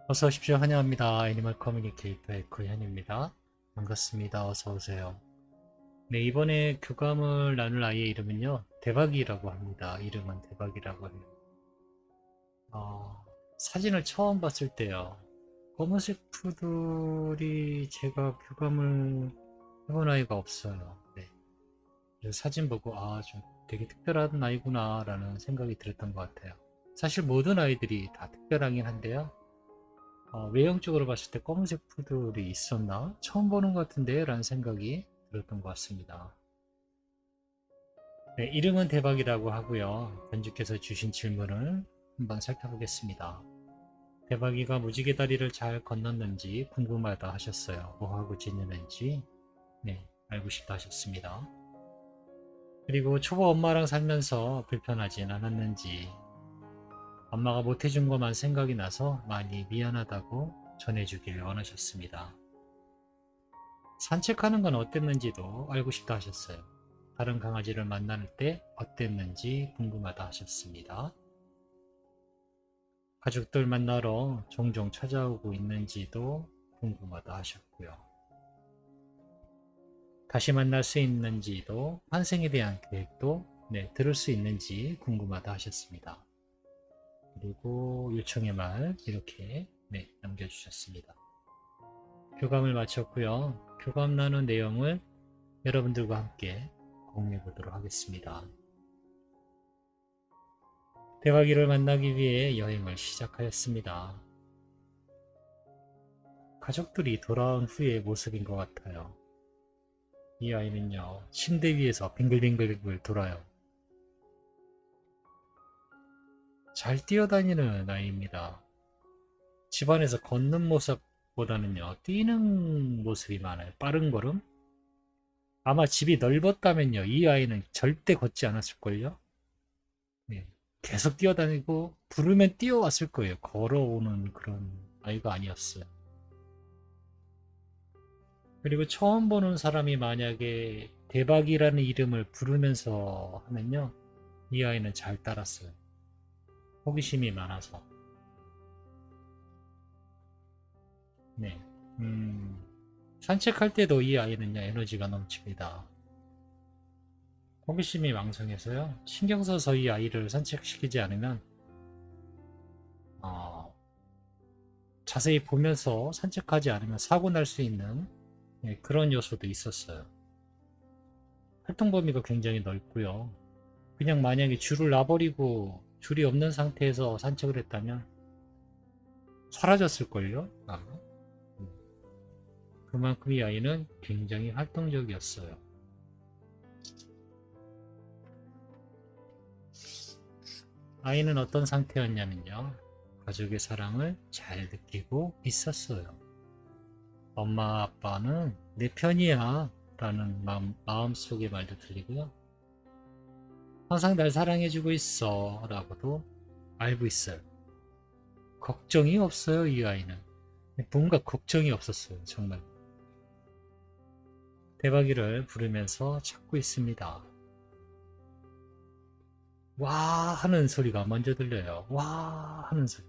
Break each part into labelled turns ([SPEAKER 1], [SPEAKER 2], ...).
[SPEAKER 1] 어서 오십시오. 환영합니다. 애니멀 커뮤니케이터의 구현입니다. 반갑습니다. 어서 오세요. 네, 이번에 교감을 나눌 아이의 이름은요, 대박이라고 합니다. 이름은 대박이라고 해요. 사진을 처음 봤을 때요, 검은색 푸들이 제가 교감을 해본 아이가 없어요. 네. 그래서 사진 보고, 좀 되게 특별한 아이구나, 라는 생각이 들었던 것 같아요. 사실 모든 아이들이 다 특별하긴 한데요. 외형적으로 봤을 때 검은색 푸들이 있었나? 처음 보는 것 같은데? 라는 생각이 들었던 것 같습니다. 네, 이름은 대박이라고 하고요. 견주께서 주신 질문을 한번 살펴보겠습니다. 대박이가 무지개 다리를 잘 건넜는지 궁금하다 하셨어요. 뭐하고 지내는지 네, 알고 싶다 하셨습니다. 그리고 초보 엄마랑 살면서 불편하진 않았는지 엄마가 못해준 것만 생각이 나서 많이 미안하다고 전해주길 원하셨습니다. 산책하는 건 어땠는지도 알고 싶다 하셨어요. 다른 강아지를 만날 때 어땠는지 궁금하다 하셨습니다. 가족들 만나러 종종 찾아오고 있는지도 궁금하다 하셨고요. 다시 만날 수 있는지도 환생에 대한 계획도 들을 수 있는지 궁금하다 하셨습니다. 그리고 요청의 말 이렇게 남겨주셨습니다. 교감을 마쳤고요. 교감 나눈 내용을 여러분들과 함께 공유해 보도록 하겠습니다. 대박이를 만나기 위해 여행을 시작하였습니다. 가족들이 돌아온 후의 모습인 것 같아요. 이 아이는요, 침대 위에서 빙글빙글 돌아요. 잘 뛰어다니는 아이입니다. 집안에서 걷는 모습보다는요, 뛰는 모습이 많아요. 빠른 걸음? 아마 집이 넓었다면요, 이 아이는 절대 걷지 않았을걸요? 네. 계속 뛰어다니고, 부르면 뛰어왔을 거예요. 걸어오는 그런 아이가 아니었어요. 그리고 처음 보는 사람이 만약에 대박이라는 이름을 부르면서 하면요, 이 아이는 잘 따랐어요. 호기심이 많아서. 네. 음, 산책할 때도 이 아이는요, 에너지가 넘칩니다. 호기심이 왕성해서요, 신경 써서 이 아이를 산책시키지 않으면, 어, 자세히 보면서 산책하지 않으면 사고 날 수 있는 그런 요소도 있었어요. 활동 범위가 굉장히 넓고요. 그냥 만약에 줄을 놔버리고 줄이 없는 상태에서 산책을 했다면 사라졌을걸요? 아마. 음. 그만큼 이 아이는 굉장히 활동적이었어요. 아이는 어떤 상태였냐면요. 가족의 사랑을 잘 느끼고 있었어요. 엄마, 아빠는 내 편이야 라는 마음속의 말도 들리고요. 항상 날 사랑해주고 있어 라고도 알고 있어요. 걱정이 없어요, 이 아이는. 뭔가 걱정이 없었어요, 정말. 대박이를 부르면서 찾고 있습니다. 와 하는 소리가 먼저 들려요. 와 하는 소리.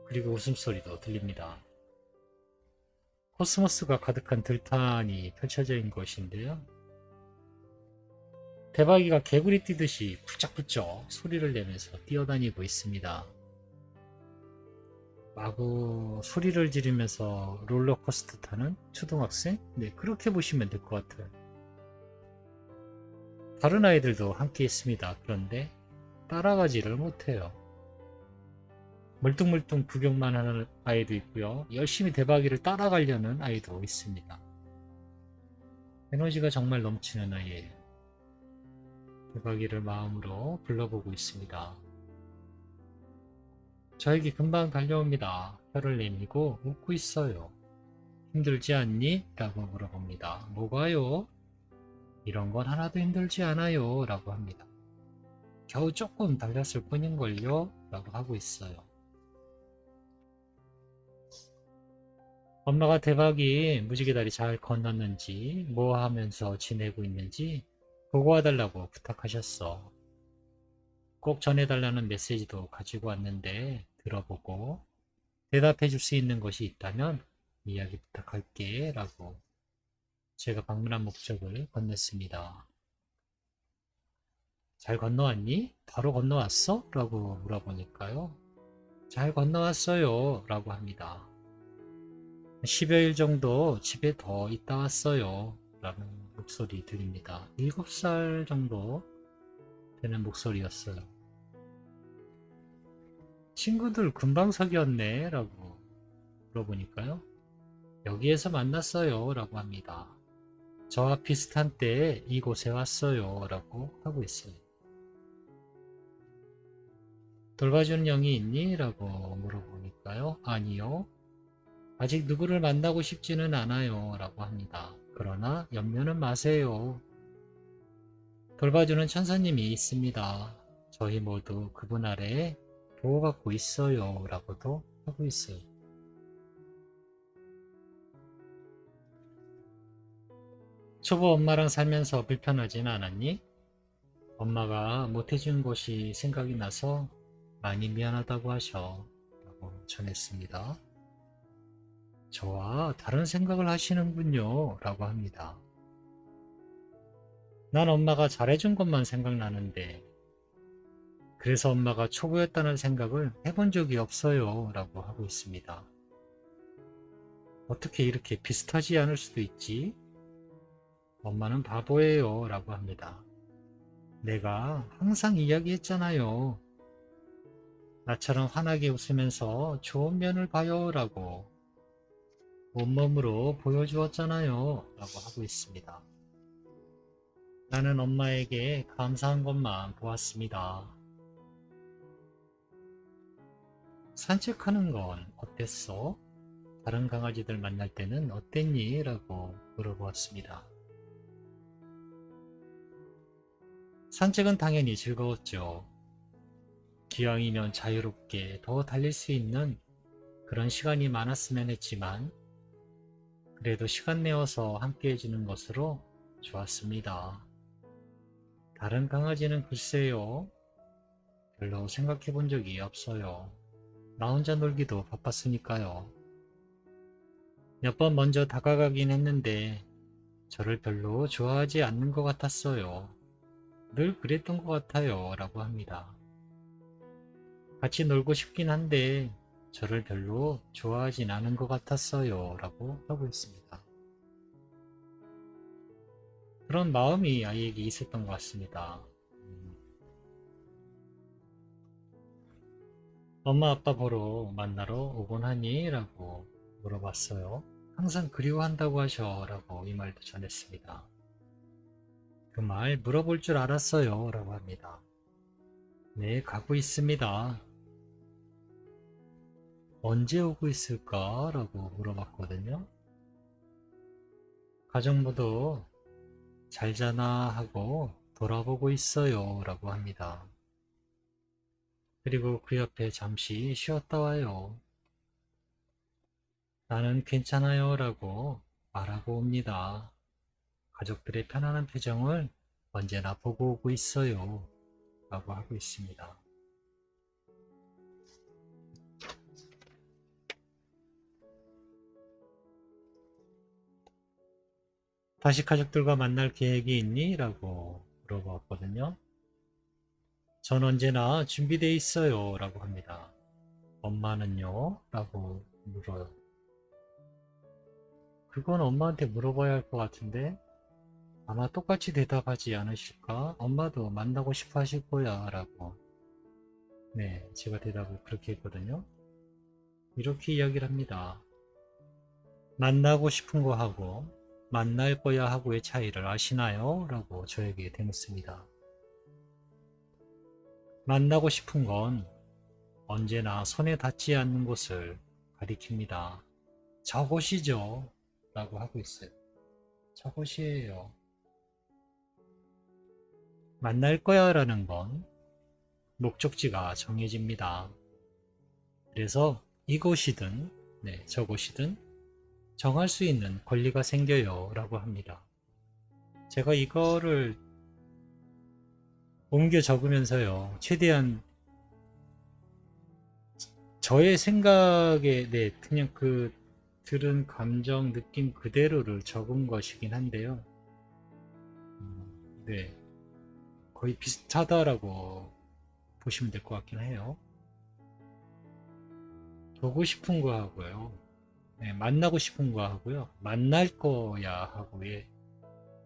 [SPEAKER 1] 그리고 웃음소리도 들립니다. 코스모스가 가득한 들판이 펼쳐져 있는 곳인데요. 대박이가 개구리 뛰듯이 푸짝푸짝 소리를 내면서 뛰어다니고 있습니다. 마구 소리를 지르면서 롤러코스터 타는 초등학생? 네, 그렇게 보시면 될 것 같아요. 다른 아이들도 함께 있습니다. 그런데 따라가지를 못해요. 멀뚱멀뚱 구경만 하는 아이도 있고요. 열심히 대박이를 따라가려는 아이도 있습니다. 에너지가 정말 넘치는 아이예요. 대박이를 마음으로 불러보고 있습니다. 저에게 금방 달려옵니다. 혀를 내밀고 웃고 있어요. 힘들지 않니? 라고 물어봅니다. 뭐가요? 이런 건 하나도 힘들지 않아요. 라고 합니다. 겨우 조금 달렸을 뿐인걸요? 라고 하고 있어요. 엄마가 대박이 무지개 다리 잘 건넜는지, 뭐 하면서 지내고 있는지 보고 와달라고 부탁하셨어. 꼭 전해달라는 메시지도 가지고 왔는데 들어보고 대답해 줄 수 있는 것이 있다면 이야기 부탁할게 라고 제가 방문한 목적을 건넸습니다. 잘 건너왔니? 바로 건너왔어? 라고 물어보니까요. 잘 건너왔어요 라고 합니다. 10여일 정도 집에 더 있다 왔어요 라는 목소리 들립니다. 7살 정도 되는 목소리였어요. 친구들 금방 사귀었네 라고 물어보니까요. 여기에서 만났어요 라고 합니다. 저와 비슷한 때에 이곳에 왔어요 라고 하고 있어요. 돌봐주는 영이 있니? 라고 물어보니까요. 아니요. 아직 누구를 만나고 싶지는 않아요 라고 합니다. 그러나 염려는 마세요. 돌봐주는 천사님이 있습니다. 저희 모두 그분 아래에 보호받고 있어요 라고도 하고 있어요. 초보 엄마랑 살면서 불편하진 않았니? 엄마가 못해준 것이 생각이 나서 많이 미안하다고 하셔 라고 전했습니다. 저와 다른 생각을 하시는군요 라고 합니다. 난 엄마가 잘해준 것만 생각나는데 그래서 엄마가 초보였다는 생각을 해본 적이 없어요 라고 하고 있습니다. 어떻게 이렇게 비슷하지 않을 수도 있지? 엄마는 바보예요 라고 합니다. 내가 항상 이야기했잖아요. 나처럼 환하게 웃으면서 좋은 면을 봐요 라고 온몸으로 보여주었잖아요 라고 하고 있습니다. 나는 엄마에게 감사한 것만 보았습니다. 산책하는 건 어땠어? 다른 강아지들 만날 때는 어땠니? 라고 물어보았습니다. 산책은 당연히 즐거웠죠. 기왕이면 자유롭게 더 달릴 수 있는 그런 시간이 많았으면 했지만 그래도 시간 내어서 함께 해주는 것으로 좋았습니다. 다른 강아지는 글쎄요. 별로 생각해 본 적이 없어요. 나 혼자 놀기도 바빴으니까요. 몇 번 먼저 다가가긴 했는데 저를 별로 좋아하지 않는 것 같았어요. 늘 그랬던 것 같아요. 라고 합니다. 같이 놀고 싶긴 한데 저를 별로 좋아하진 않은 것 같았어요. 라고 하고 있습니다. 그런 마음이 아이에게 있었던 것 같습니다. 엄마 아빠 보러 만나러 오곤 하니? 라고 물어봤어요. 항상 그리워한다고 하셔 라고 이 말도 전했습니다. 그 말 물어볼 줄 알았어요 라고 합니다. 네, 가고 있습니다. 언제 오고 있을까? 라고 물어봤거든요. 가족 모두 잘 자나 하고 돌아보고 있어요 라고 합니다. 그리고 그 옆에 잠시 쉬었다 와요. 나는 괜찮아요 라고 말하고 옵니다. 가족들의 편안한 표정을 언제나 보고 오고 있어요 라고 하고 있습니다. 다시 가족들과 만날 계획이 있니? 라고 물어봤거든요. 전 언제나 준비되어 있어요 라고 합니다. 엄마는요? 라고 물어요. 그건 엄마한테 물어봐야 할 것 같은데 아마 똑같이 대답하지 않으실까? 엄마도 만나고 싶어 하실 거야 라고. 네, 제가 대답을 그렇게 했거든요. 이렇게 이야기를 합니다. 만나고 싶은 거 하고 만날 거야 하고의 차이를 아시나요? 라고 저에게 대묻습니다. 만나고 싶은 건 언제나 손에 닿지 않는 곳을 가리킵니다. 저곳이죠. 라고 하고 있어요. 저곳이에요. 만날 거야 라는 건 목적지가 정해집니다. 그래서 이곳이든 저곳이든 정할 수 있는 권리가 생겨요 라고 합니다. 제가 이거를 옮겨 적으면서요. 최대한 저의 생각에, 네, 그냥 그 들은 감정, 느낌 그대로를 적은 것이긴 한데요. 네, 거의 비슷하다라고 보시면 될 것 같긴 해요. 보고 싶은 거 하고요. 네, 만나고 싶은 거 하고요. 만날 거야 하고의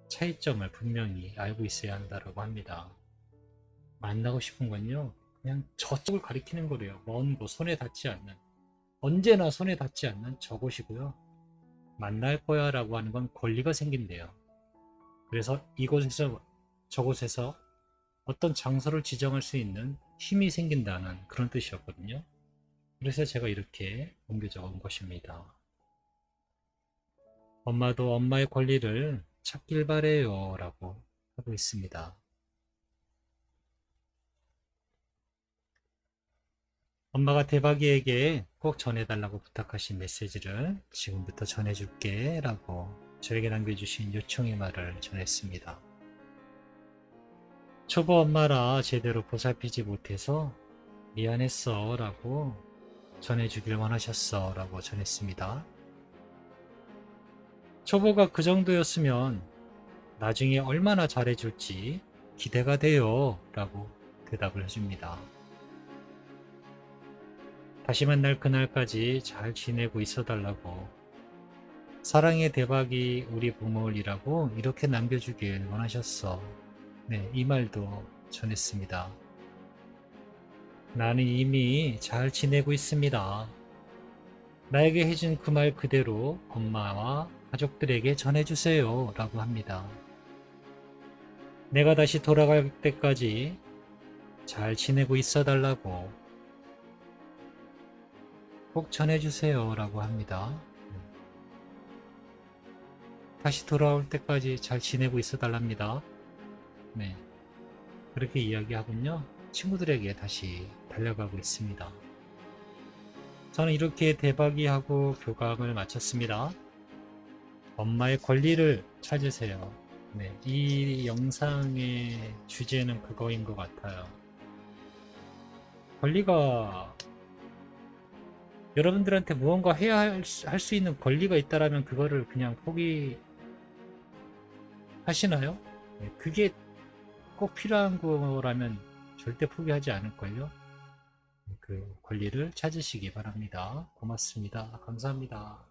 [SPEAKER 1] 차이점을 분명히 알고 있어야 한다고 합니다. 만나고 싶은 건요, 그냥 저쪽을 가리키는 거래요. 먼 곳, 손에 닿지 않는. 언제나 손에 닿지 않는 저곳이고요. 만날 거야 라고 하는 건 권리가 생긴대요. 그래서 이곳에서 저곳에서 어떤 장소를 지정할 수 있는 힘이 생긴다는 그런 뜻이었거든요. 그래서 제가 이렇게 옮겨 적은 것입니다. 엄마도 엄마의 권리를 찾길 바래요 라고 하고 있습니다. 엄마가 대박이에게 꼭 전해달라고 부탁하신 메시지를 지금부터 전해줄게 라고 저에게 남겨주신 요청의 말을 전했습니다. 초보 엄마라 제대로 보살피지 못해서 미안했어 라고 전해주길 원하셨어 라고 전했습니다. 초보가 그 정도였으면 나중에 얼마나 잘해줄지 기대가 돼요 라고 대답을 해줍니다. 다시 만날 그날까지 잘 지내고 있어 달라고, 사랑의 대박이 우리 부모이라고 이렇게 남겨주길 원하셨어. 네, 이 말도 전했습니다. 나는 이미 잘 지내고 있습니다. 나에게 해준 그 말 그대로 엄마와 가족들에게 전해주세요 라고 합니다. 내가 다시 돌아갈 때까지 잘 지내고 있어 달라고 꼭 전해주세요 라고 합니다. 다시 돌아올 때까지 잘 지내고 있어 달랍니다. 네, 그렇게 이야기하군요. 친구들에게 다시 달려가고 있습니다. 저는 이렇게 대박이하고 교감을 마쳤습니다. 엄마의 권리를 찾으세요. 네, 이 영상의 주제는 그거인 것 같아요. 권리가, 여러분들한테 무언가 해야 할 수 있는 권리가 있다라면 그거를 그냥 포기하시나요? 네, 그게 꼭 필요한 거라면 절대 포기하지 않을걸요? 그 권리를 찾으시기 바랍니다. 고맙습니다. 감사합니다.